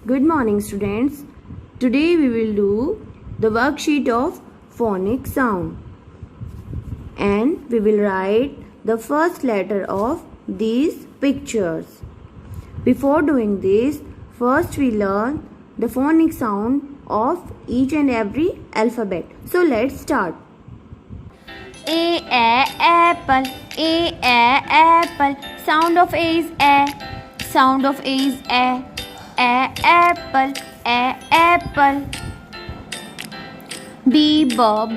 Good morning, students. Today we will do the worksheet of phonic sound and we will write the first letter of these pictures. Before doing this, first we learn the phonic sound of each and every alphabet. So let's start. A apple, apple. Sound of A is a. Sound of A is a apple, apple. B ball,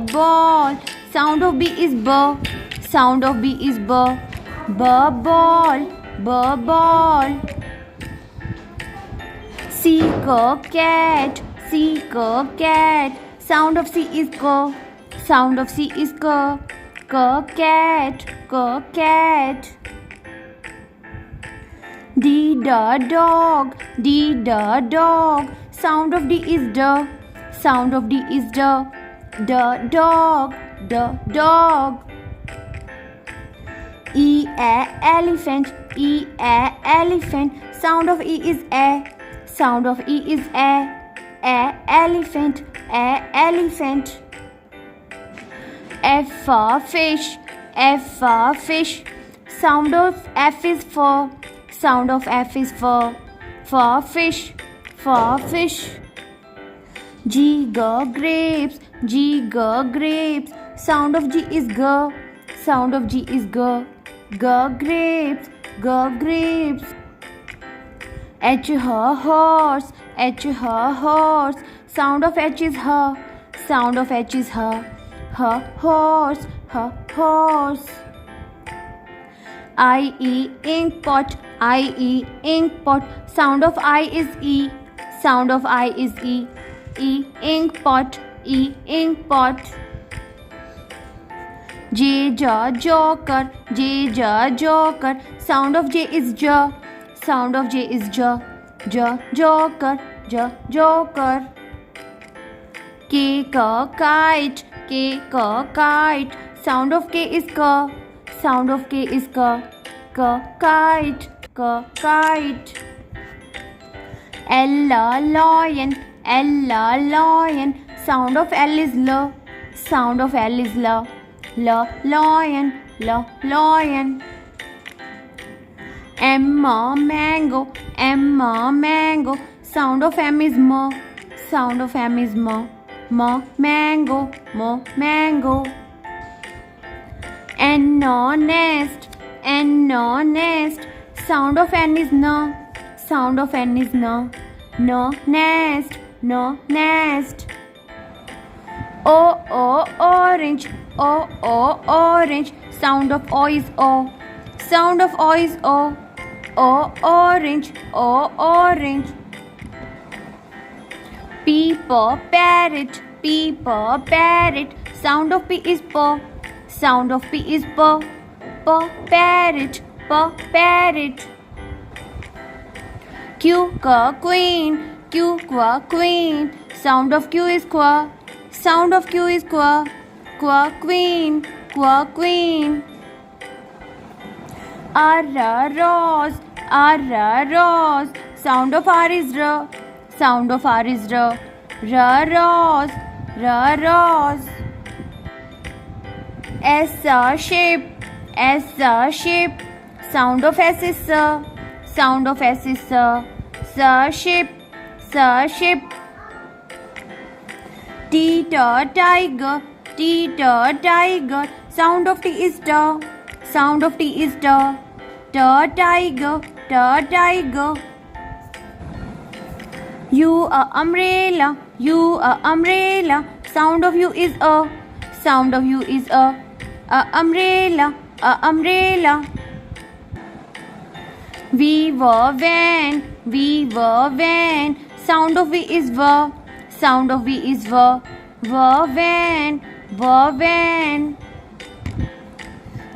ball. Sound of B is b. Sound of B is b ball, ball. C cat, cat. Sound of C is k. Sound of C is k cat, cat. D dog, dog. Sound of D is d. Sound of D is d dog, dog. E elephant, elephant. Sound of E is a. Sound of E is a elephant, elephant. F fish. Sound of F is f. Sound of F is f fish. G grapes, grapes. Sound of G is g. Sound of G is g grapes, grapes. H horse, Sound of H is h. Sound of H is h horse, horse. I ink pot, Sound of I is e. Sound of I is e ink pot, J joker, Sound of J is j. Sound of J is joker, joker. K kite, Sound of K is k. Sound of K is kite, L lion, Sound of L is l. Sound of L is lion, M mango, Sound of M is m. Sound of M is mango, mango. N nest, Sound of N is n. Sound of N is nest, nest. O orange, Sound of O is o. Sound of O is o orange, orange. P parrot, Sound of P is p. Sound of P is parrot, parrot. Q queen, Sound of Q is qua. Sound of Q is queen, queen. R rose, Sound of R is r. Sound of R is rose, S shape, Sound of S is s. Sound of S is shape, T tiger, Sound of T is t. Sound of T is tiger, U umbrella, Sound of U is a. Sound of U is umbrella, V van, Sound of V is v. Sound of V is van,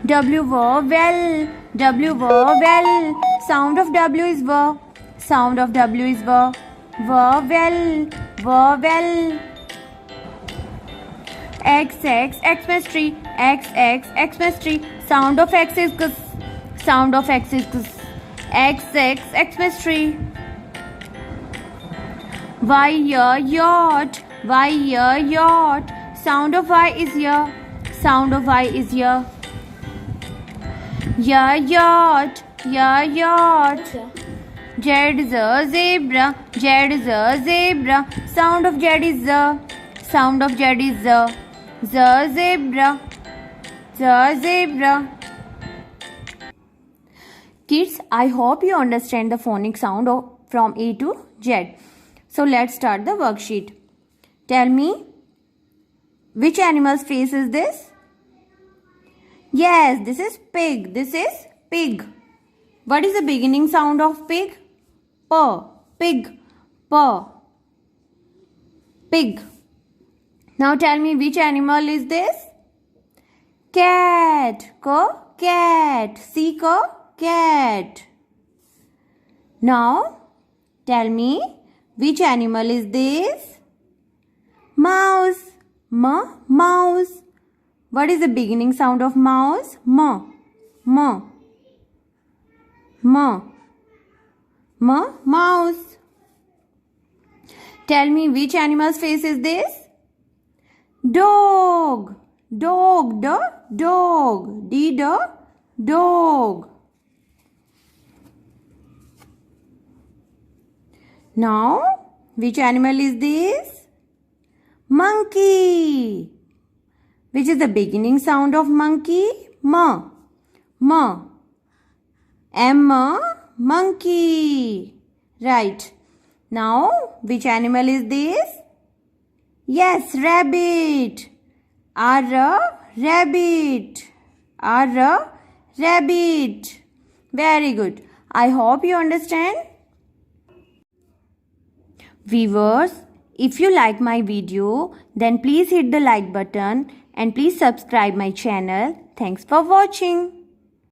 W vowel, Sound of W is v. Sound of W is vowel. X Xmas tree, Xmas tree. Sound of X is g. Sound of X is g. X, Xmas tree. Y, yacht. Y, yacht. Sound of Y is ya. Sound of Y is ya. Yacht. Yacht. Z is a zebra. Z is a zebra. Sound of Z is Z. Sound of Z is Z. Z, zebra. Z, zebra. Kids, I hope you understand the phonic sound from A to Z. So let's start the worksheet. Tell me, which animal's face is this? Yes, this is pig. This is pig. What is the beginning sound of pig? P. Pig. P. Pig. Now tell me, which animal is this? Cat. Cat. C. Cat. Now tell me, which animal is this? Mouse. Mouse. What is the beginning sound of mouse? Mouse. Tell me, which animal's face is this? Dog. Dog. D. Dog. Now, which animal is this? Monkey. Which is the beginning sound of monkey? M. Monkey. Right. Now, which animal is this? Yes, rabbit. Rabbit. Rabbit. Very good. I hope you understand. Viewers, if you like my video, then please hit the like button and please subscribe my channel. Thanks for watching.